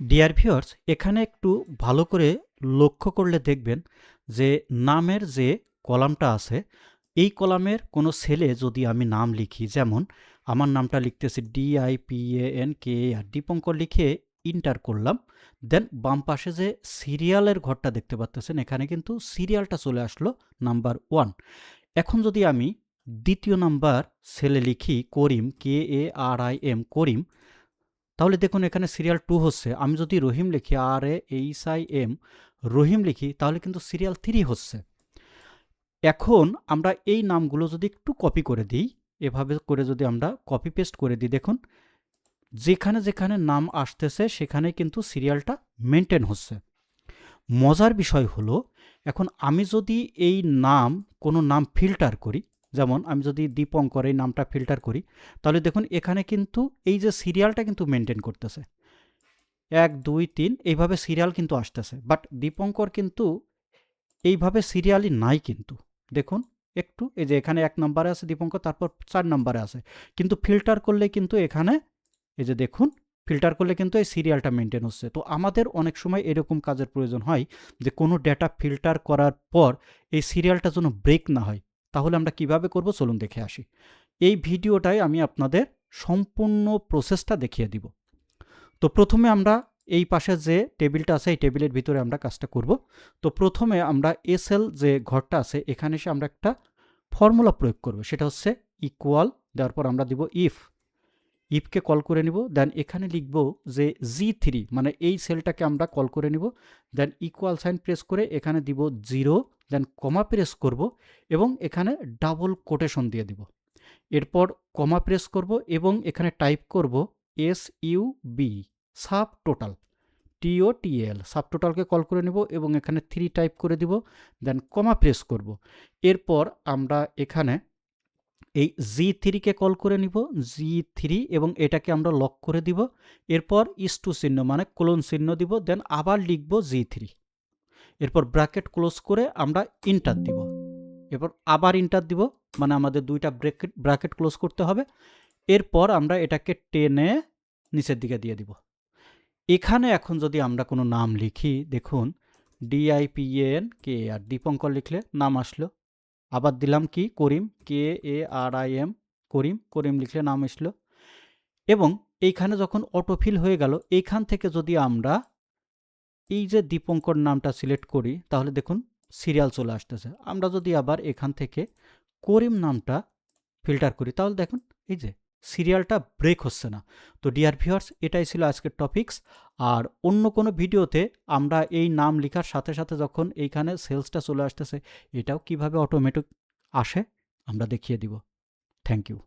Dear viewers, এখানে একটু ভালো করে লক্ষ্য করলে দেখবেন যে নামের যে কলামটা আছে, এই কলামের কোনো সেলে যদি আমি নাম লিখি, যেমন আমার নামটা লিখতেছি DIPANKAR, দীপঙ্কর লিখে ইন্টার করলাম, দেন বাম পাশে যে সিরিয়ালের ঘরটা দেখতে পাচ্তেছেন, এখানে কিন্তু সিরিয়ালটা চলে আসলো নাম্বার 1। এখন যদি আমি দ্বিতীয় নাম্বার সেলে লিখি করিম, KARIM, করিম, তাহলে দেখুন এখানে সিরিয়াল 2 হচ্ছে। আমি যদি রহিম লিখি, RAHIM, রহিম লিখি, তাহলে কিন্তু সিরিয়াল 3 হচ্ছে। এখন আমরা এই নামগুলো যদি একটু কপি করে দিই, এভাবে করে যদি আমরা কপি পেস্ট করে দিই, দেখুন যেখানে যেখানে নাম আসতেছে সেখানে কিন্তু সিরিয়ালটা মেনটেন হচ্ছে। মজার বিষয় হলো, এখন আমি যদি এই নাম, কোনো নাম ফিল্টার করি, যেমন আমি যদি দীপঙ্কর এই নামটা ফিল্টার করি, তাহলে দেখুন এখানে কিন্তু এই যে সিরিয়ালটা কিন্তু মেনটেন করতেছে, 1 2 3 এইভাবে সিরিয়াল কিন্তু আসতেছে। বাট দীপঙ্কর কিন্তু এইভাবে সিরিয়ালই নাই কিন্তু। দেখুন একটু, এই যে এখানে 1 নম্বরে আছে দীপঙ্কর, তারপর 4 নম্বরে আছে, কিন্তু ফিল্টার করলে কিন্তু এখানে এই যে দেখুন, ফিল্টার করলে কিন্তু এই সিরিয়ালটা মেনটেন হচ্ছে। তো আমাদের অনেক সময় এরকম কাজের প্রয়োজন হয় যে কোনো ডেটা ফিল্টার করার পর এই সিরিয়ালটা যেন ব্রেক না হয়। তাহলে আমরা কিভাবে করব, চলুন দেখে আসি। এই ভিডিওটায় আমি আপনাদের সম্পূর্ণ প্রসেসটা দেখিয়ে দিব। তো প্রথমে আমরা এই পাশে যে টেবিলটা আছে, এই টেবিলের ভিতরে আমরা কাজটা করব। তো প্রথমে আমরা এসএল যে ঘরটা আছে, এখানে এসে আমরা একটা ফর্মুলা প্রয়োগ করব, সেটা হচ্ছে ইকুয়াল, দেওয়ার পর আমরা দিব ইফকে কল করে নিব, দেন এখানে লিখব যে G3, মানে এই সেলটাকে আমরা কল করে নিব, দেন ইকুয়াল সাইন প্রেস করে এখানে দিব 0, দেন কমা প্রেস করব এবং এখানে ডাবল কোটেশন দিয়ে দিব। এরপর কমা প্রেস করব এবং এখানে টাইপ করব SUB, sub total, TOTL, sub টোটালকে কল করে নেব এবং এখানে 3 টাইপ করে দিব, দেন কমা প্রেস করব। এরপর আমরা এখানে এই G3কে কল করে নিব, G3, এবং এটাকে আমরা লক করে দিব। এরপর ইস্টু চিহ্ন মানে কোলন চিহ্ন দিব, দেন আবার লিখব G3, এরপর ব্র্যাকেট ক্লোজ করে আমরা ইন্টার দিব, এরপর আবার ইন্টার দিব, মানে আমাদের দুইটা ব্র্যাকেট ক্লোজ করতে হবে। এরপর আমরা এটাকে টেনে নিচের দিকে দিয়ে দিব। এখানে এখন যদি আমরা কোনো নাম লিখি, দেখুন DIPANKAR, দীপঙ্কর লিখলে নাম আসলো। আবার দিলাম কি করিম, KARIM, করিম, করিম লিখলে নাম আসলো। এবং এইখানে যখন অটোফিল হয়ে গেল, এইখান থেকে যদি আমরা এই যে দীপঙ্কর নামটা সিলেক্ট করি, তাহলে দেখুন সিরিয়াল চলে আসতেছে। আমরা যদি আবার এখান থেকে করিম নামটা ফিল্টার করি, তাহলে দেখুন এই যে সিরিয়ালটা ব্রেক হচ্ছে না। তো ডিয়ার ভিউয়ার্স, এটাই ছিল আজকের টপিকস। আর অন্য কোনো ভিডিওতে আমরা এই নাম লেখার সাথে সাথে যখন এইখানে সেলসটা চলে আসতেছে, এটাও কিভাবে অটোমেটিক আসে আমরা দেখিয়ে দিব। Thank you.